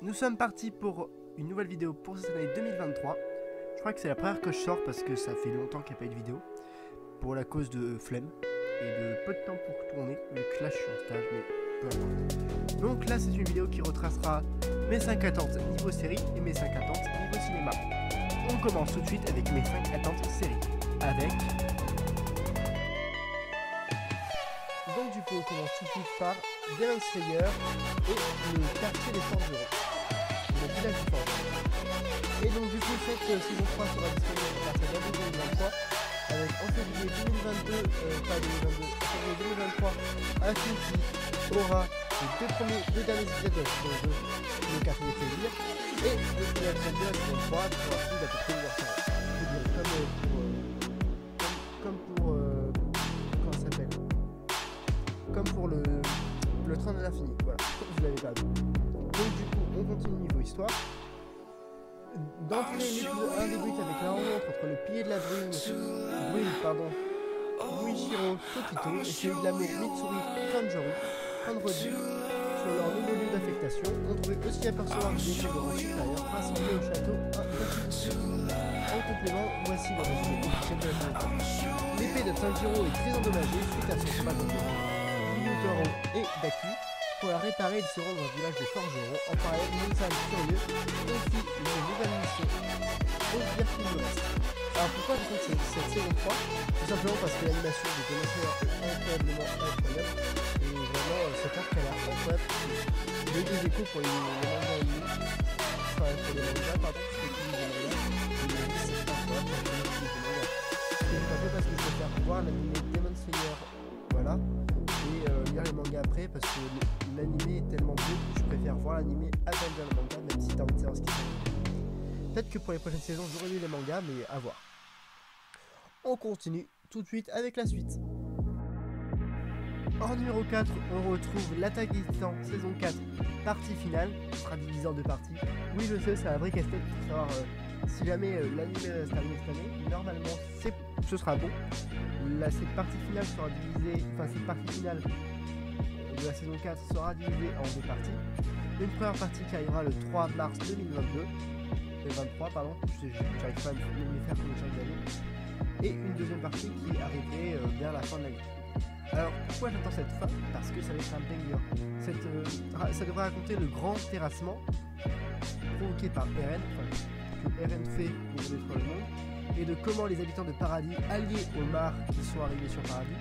nous sommes partis pour une nouvelle vidéo pour cette année 2023. Je crois que c'est la première que je sors parce que ça fait longtemps qu'il n'y a pas eu de vidéo. Pour la cause de flemme et de peu de temps pour tourner, vu que là je suis en stage, mais peu importe. Donc là c'est une vidéo qui retracera mes 5 attentes niveau série et mes 5 attentes niveau cinéma. On commence tout de suite avec mes 5 attentes série. Avec... Donc du coup on commence tout de suite par Demon Slayer et le quartier des forgerons. Le village des forgerons. Et donc du coup cette saison 3 sera disponible à partir d'avril 2023. Avec en février 2022, pas 2022, en février 2023, un film qui aura les deux derniers épisodes de la saison 2, le 4 février, et le premier épisode de la saison 3 pour un film d'à peu près 1h40. Comme pour comment ça s'appelle, comme pour le train de l'infini, voilà, vous l'avez pas vu. Donc du coup, on continue niveau histoire. D'entrée, l'épisode 1 débute avec la rencontre entre le pilier de la bruine, Muichiro Tokito et celui de l'amour Mitsuri Kanroji sur leur nouveau lieu d'affectation. On pouvait aussi apercevoir des effets de rang supérieur principaux au château. En complément, voici le résumé officiel de la saison. L'épée de Tanjiro est très endommagée suite à son combat contre Ryutaro et Daki. Pour la réparer, il se rend dans le village des forgerons. En parallèle, Monsan curieux confie une nouvelle mission au dire qu'il nous reste. Alors pourquoi je trouve cette saison 3? Tout simplement parce que l'animation de Demon Slayer est incroyablement incroyable. Et vraiment, cet arc est incroyable. J'ai eu des échos pour les mangas animés. Enfin, pour les mangas, pardon, parce que les mangas. Et c'est incroyable quand je lis des mangas. C'est un peu parce que je préfère voir l'animé Demon Slayer. Voilà. Et lire les mangas après parce que l'animé est tellement beau que je préfère voir l'animé avant de lire le manga, même si t'as envie de savoir ce qui se passe. Peut-être que pour les prochaines saisons j'aurai lu les mangas, mais à voir. On continue tout de suite avec la suite. En numéro 4, on retrouve l'Attaque des Titans saison 4, partie finale. Ce sera divisé en deux parties. Oui, je sais, c'est un vrai casse-tête pour savoir si jamais l'anime se termine cette année. Normalement, ce sera bon. Cette partie finale sera divisée, enfin cette partie finale de la saison 4 sera divisée en deux parties. Une première partie qui arrivera le 3 mars 2023, pardon, j'arrive pas à me faire comme chaque année. Et une deuxième partie qui arriverait vers la fin de l'année. Alors pourquoi j'attends cette fin? Parce que ça va être un banger. Ça devrait raconter le grand terrassement provoqué par Eren, que Eren fait pour détruire le monde, et de comment les habitants de Paradis, alliés aux Mars qui sont arrivés sur Paradis,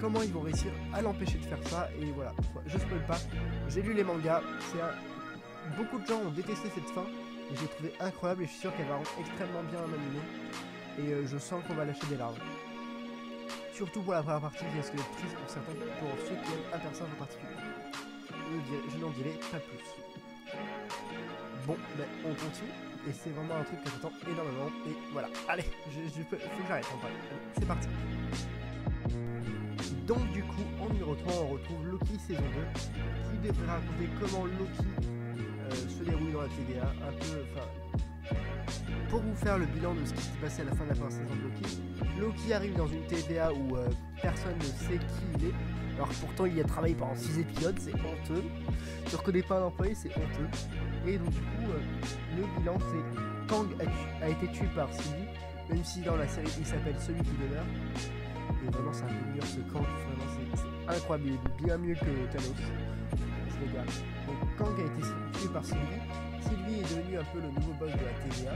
comment ils vont réussir à l'empêcher de faire ça. Et voilà, je spoil pas, j'ai lu les mangas, beaucoup de gens ont détesté cette fin, et j'ai trouvé incroyable et je suis sûr qu'elle va rendre extrêmement bien en animé, et je sens qu'on va lâcher des larmes. Surtout pour la première partie qui risque d'être triste pour certains, pour ceux qui aiment un personnage en particulier. Je n'en dirai pas plus. Bon, ben on continue. Et c'est vraiment un truc que j'attends énormément. Et voilà, allez, faut que j'arrête en parler. Allez, c'est parti. Donc du coup, en numéro 3, on retrouve Loki saison 2, qui devrait raconter comment Loki se déroule dans la TVA, un peu, pour vous faire le bilan de ce qui s'est passé à la fin de la première saison de Loki. Loki arrive dans une TVA où personne ne sait qui il est. Alors pourtant il y a travaillé pendant 6 épisodes, c'est honteux. Tu reconnais pas un employé, c'est honteux. Et donc du coup, le bilan c'est Kang a été tué par Sylvie, même si dans la série il s'appelle Celui qui demeure. Et vraiment c'est un délire ce Kang, vraiment c'est incroyable, il est bien mieux que Thanos. Les gars. Donc Kang a été tué par Sylvie. Sylvie est devenue un peu le nouveau boss de la TVA.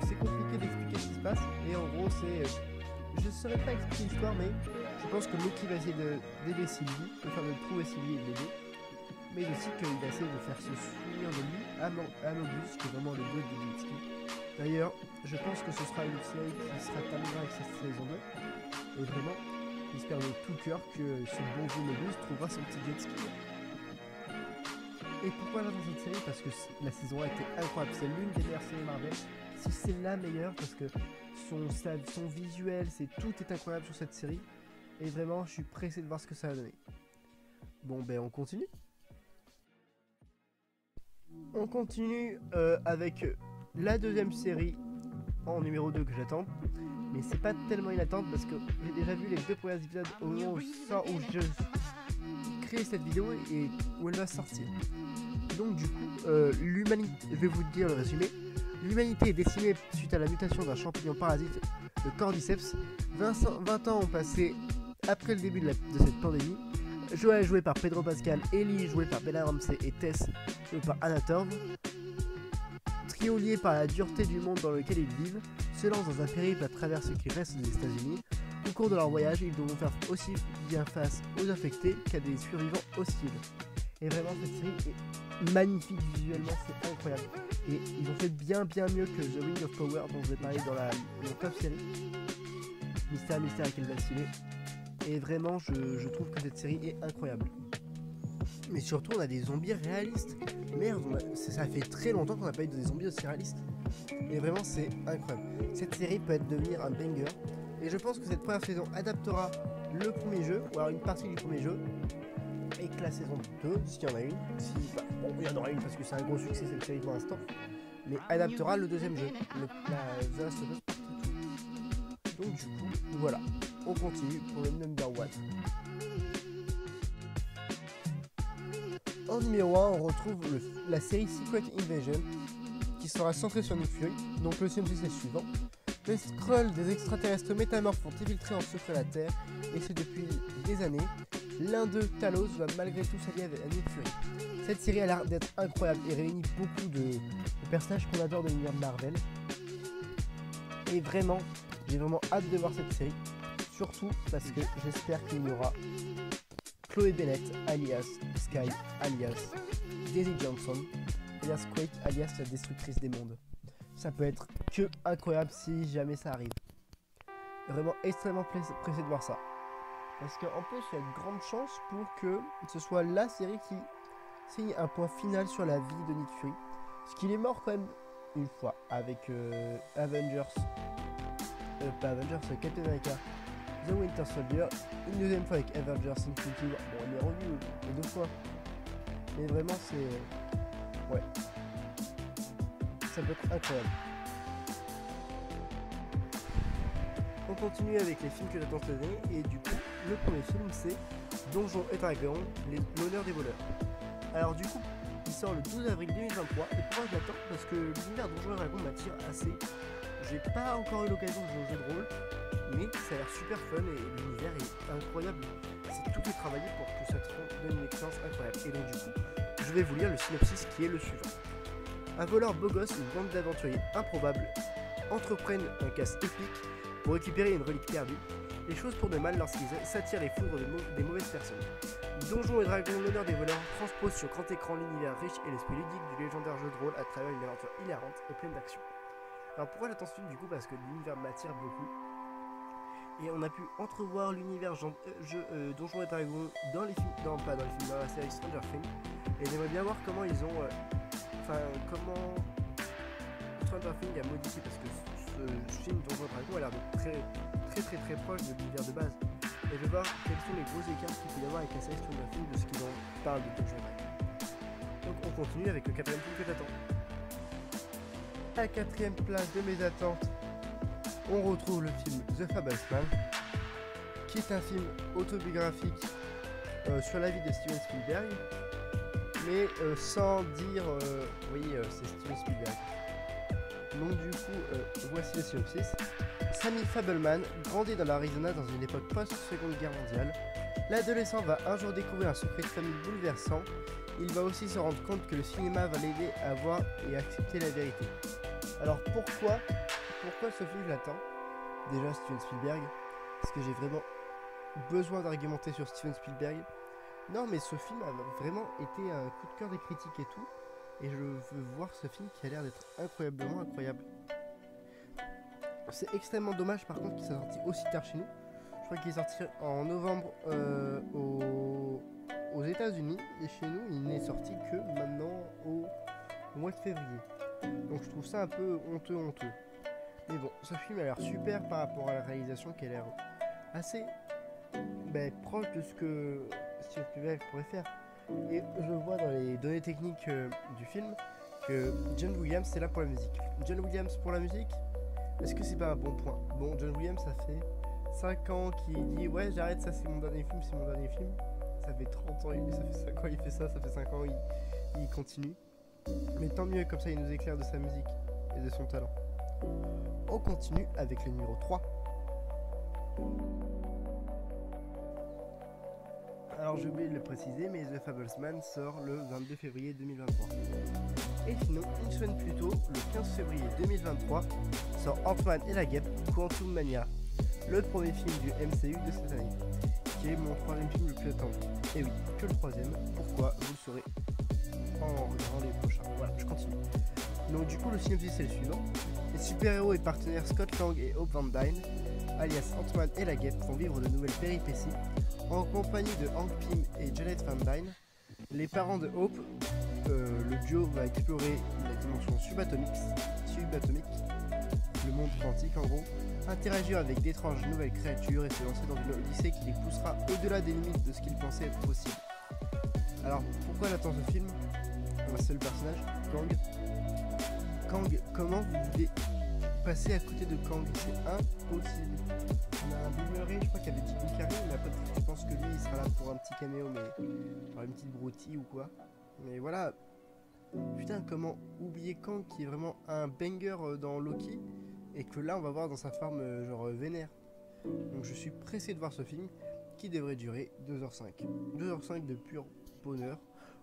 C'est compliqué d'expliquer ce qui se passe. Et en gros je ne saurais pas expliquer l'histoire, mais je pense que Loki va essayer d'aider Sylvie, de trouver Sylvie et de l'aider. Mais aussi qu'il va essayer de faire se souvenir de lui à Mobius, qui est vraiment le boss de jet ski. D'ailleurs, je pense que ce sera une série qui sera terminée avec cette saison 2. Et vraiment, j'espère de tout cœur que ce bon vieux Mobius trouvera son petit jet ski. Et pourquoi j'adore cette série? Parce que la saison 1 était incroyable. C'est l'une des meilleures séries Marvel. Si c'est la meilleure, parce que son visuel, tout est incroyable sur cette série. Et vraiment, je suis pressé de voir ce que ça va donner. Bon, ben on continue. On continue avec la deuxième série en numéro 2 que j'attends. Mais c'est pas tellement une attente parce que j'ai déjà vu les 2 premiers épisodes au moment où créé cette vidéo et où elle va sortir. Donc du coup, l'humanité, je vais vous dire le résumé. L'humanité est décimée suite à la mutation d'un champignon parasite, le Cordyceps. 20 ans ont passé après le début de cette pandémie. Joël joué par Pedro Pascal, Ellie joué par Bella Ramsey et Tess joué par Anna Torv. Trio lié par la dureté du monde dans lequel ils vivent, se lancent dans un périple à travers ce qui reste des États-Unis. Au cours de leur voyage, ils devront faire aussi bien face aux infectés qu'à des survivants hostiles. Et vraiment, cette série est magnifique visuellement, c'est incroyable. Et ils ont fait bien mieux que The Ring of Power dont je vais parler dans mon top série. Mystère avec quel vacillé. Et vraiment, je trouve que cette série est incroyable. Mais surtout, on a des zombies réalistes. Merde, ça fait très longtemps qu'on n'a pas eu des zombies aussi réalistes. Et vraiment, c'est incroyable. Cette série peut devenir un banger. Et je pense que cette première saison adaptera le premier jeu, ou alors une partie du premier jeu. Et que la saison 2, s'il y en a une, bon, il y en aura une parce que c'est un gros succès cette série pour l'instant, mais adaptera le deuxième jeu, The Last of Us Part 2. Donc du coup, voilà, on continue pour le number 1. En numéro 1, on retrouve la série Secret Invasion, qui sera centrée sur Nick Fury, donc le synopsis est le suivant. Les Skrulls, des extraterrestres métamorphes, ont infiltré en secret la Terre, et c'est depuis des années. L'un d'eux, Talos, va malgré tout s'allier avec Nick Fury. Cette série a l'air d'être incroyable et réunit beaucoup de personnages qu'on adore de l'univers Marvel. Et vraiment, j'ai vraiment hâte de voir cette série. Surtout parce que j'espère qu'il y aura Chloé Bennett, alias Sky, alias Daisy Johnson, alias Quake, alias la destructrice des mondes. Ça peut être que incroyable si jamais ça arrive. Vraiment extrêmement pressé de voir ça. Parce qu'en plus, il y a de grandes chances pour que ce soit la série qui signe un point final sur la vie de Nick Fury. Parce qu'il est mort quand même une fois avec Avengers. Pas Avengers, c'est Captain America, The Winter Soldier. Une deuxième fois avec Avengers Infinity War. Bon, on est revenu les 2 fois. Mais vraiment, c'est... Ouais. Ça peut être incroyable. On continue avec les films que j'attends cette année. Et du coup, le premier film, c'est Donjons et Dragons, l'honneur des voleurs. Alors du coup, il sort le 12 avril 2023. Et pourquoi je l'attends? Parce que l'univers Donjons et Dragons m'attire assez. J'ai pas encore eu l'occasion de jouer au jeu de rôle, mais ça a l'air super fun et l'univers est incroyable. C'est tout est travaillé pour que ça te donne une expérience incroyable. Et donc du coup, je vais vous lire le synopsis qui est le suivant. Un voleur beau gosse et une bande d'aventuriers improbables entreprennent un casse épique pour récupérer une relique perdue. Les choses tournent mal lorsqu'ils s'attirent les foudres des mauvaises personnes. Donjons et Dragons, l'honneur des voleurs, transpose sur grand écran l'univers riche et l'esprit ludique du légendaire jeu de rôle à travers une aventure hilarante et pleine d'action. Alors pourquoi j'attends ce film du coup? Parce que l'univers m'attire beaucoup. Et on a pu entrevoir l'univers Donjons et Dragons dans les films, dans la série Stranger Things. Et j'aimerais bien voir comment ils ont... comment Stranger Things a modifié, parce que ce film Donjons et Dragons a l'air de très proche de l'univers de base. Et je vais voir quels sont les gros écarts qu'il peut y avoir avec la série Stranger Things de ce qu'ils en parlent de Donjons et Dragons. Donc on continue avec le 4e film que j'attends. À la 4e place de mes attentes, on retrouve le film The Fablesman, qui est un film autobiographique sur la vie de Steven Spielberg, mais sans dire oui, c'est Steven Spielberg. Donc du coup, voici le synopsis. Sammy Fableman grandit dans l'Arizona dans une époque post-Seconde Guerre mondiale. L'adolescent va un jour découvrir un secret de famille bouleversant. Il va aussi se rendre compte que le cinéma va l'aider à voir et accepter la vérité. Alors pourquoi ce film je l'attends? Déjà Steven Spielberg, parce que j'ai vraiment besoin d'argumenter sur Steven Spielberg. Non mais ce film a vraiment été un coup de cœur des critiques et tout. Et je veux voir ce film qui a l'air d'être incroyablement incroyable. C'est extrêmement dommage par contre qu'il soit sorti aussi tard chez nous. Je crois qu'il est sorti en novembre aux États-Unis et chez nous il n'est sorti que maintenant au mois de février. Donc je trouve ça un peu honteux. Mais bon, ce film a l'air super par rapport à la réalisation qui a l'air assez proche de ce que Steven Spielberg pourrait faire. Et je vois dans les données techniques du film que John Williams c'est là pour la musique. John Williams pour la musique, est-ce que c'est pas un bon point? Bon, John Williams ça fait 5 ans qu'il dit ouais j'arrête, ça c'est mon dernier film, Ça fait 30 ans, ça fait 5 ans il fait ça, ça fait 5 ans il continue. Mais tant mieux, comme ça il nous éclaire de sa musique et de son talent. On continue avec le numéro 3. Alors j'ai oublié de le préciser, mais The Fablesman sort le 22 février 2023. Et sinon, une semaine plus tôt, le 15 février 2023, sort Ant-Man et la Guêpe, Quantum Mania, le premier film du MCU de cette année, qui est mon troisième film le plus attendu. Et oui, que le troisième, pourquoi vous le saurez en regardant les prochains. Voilà, je continue. Donc du coup, le synopsis c'est le suivant. Les super-héros et partenaires Scott Lang et Hope Van Dyne, alias Ant-Man et la Guêpe, vont vivre de nouvelles péripéties en compagnie de Hank Pym et Janet Van Dyne. Les parents de Hope, le duo va explorer la dimension subatomique, le monde quantique en gros, interagir avec d'étranges nouvelles créatures et se lancer dans une odyssée qui les poussera au-delà des limites de ce qu'ils pensaient être possible. Alors, pourquoi on attend ce film? Un seul personnage, Kang. Kang, comment vous voulez passer à côté de Kang? C'est impossible. On a un Boomerang, je crois qu'il y avait Jim Carrey, mais après je pense que lui il sera là pour un petit caméo, mais genre une petite broutille ou quoi. Mais voilà, putain, comment oublier Kang qui est vraiment un banger dans Loki et que là on va voir dans sa forme genre vénère. Donc je suis pressé de voir ce film qui devrait durer 2h05. 2h05 de pur bonheur.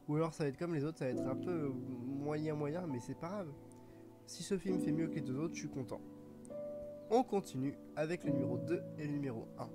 Ou alors ça va être comme les autres, ça va être un peu moyen, mais c'est pas grave. Si ce film fait mieux que les deux autres, je suis content. On continue avec le numéro 2 et le numéro 1.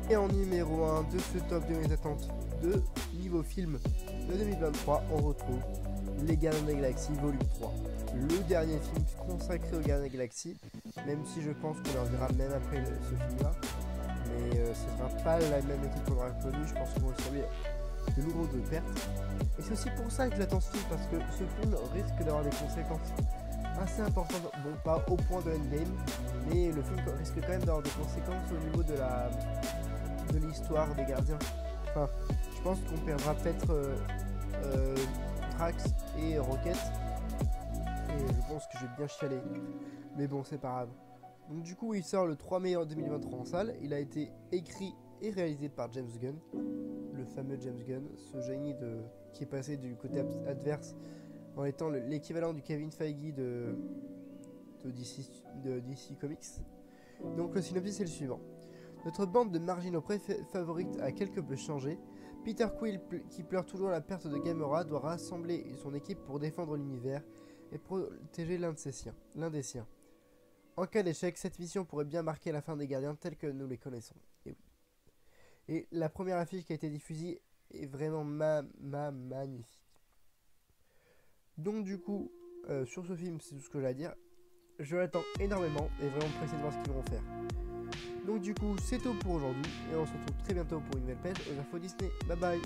Et en numéro 1 de ce top de mes attentes de niveau film de 2023, on retrouve Les Gardiens de la Galaxie Volume 3. Le dernier film consacré aux Gardiens de la Galaxie, même si je pense qu'on en verra même après ce film-là. Mais ce sera pas la même équipe qu'on aura connue, je pense qu'on va subir de lourdes pertes. Et c'est aussi pour ça que j'attends ce film, parce que ce film risque d'avoir des conséquences assez importantes. Bon, pas au point de Endgame, mais le film risque quand même d'avoir des conséquences au niveau de l'histoire des gardiens. Enfin, je pense qu'on perdra peut-être Drax et Rocket. Et je pense que je vais bien chialer. Mais bon, c'est pas grave. Donc du coup, il sort le 3 mai 2023 en salle. Il a été écrit et réalisé par James Gunn. Le fameux James Gunn. Ce génie qui est passé du côté adverse en étant l'équivalent du Kevin Feige de DC Comics. Donc le synopsis c'est le suivant. Notre bande de marginaux favorites a quelque peu changé. Peter Quill, qui pleure toujours la perte de Gamora, doit rassembler son équipe pour défendre l'univers et protéger l'un des siens. En cas d'échec, cette mission pourrait bien marquer la fin des gardiens tels que nous les connaissons. Et oui. Et la première affiche qui a été diffusée est vraiment magnifique. Donc du coup, sur ce film, c'est tout ce que j'ai à dire. Je l'attends énormément et vraiment pressé de voir ce qu'ils vont faire. Donc du coup, c'est tout pour aujourd'hui et on se retrouve très bientôt pour une nouvelle page aux infos Disney. Bye bye.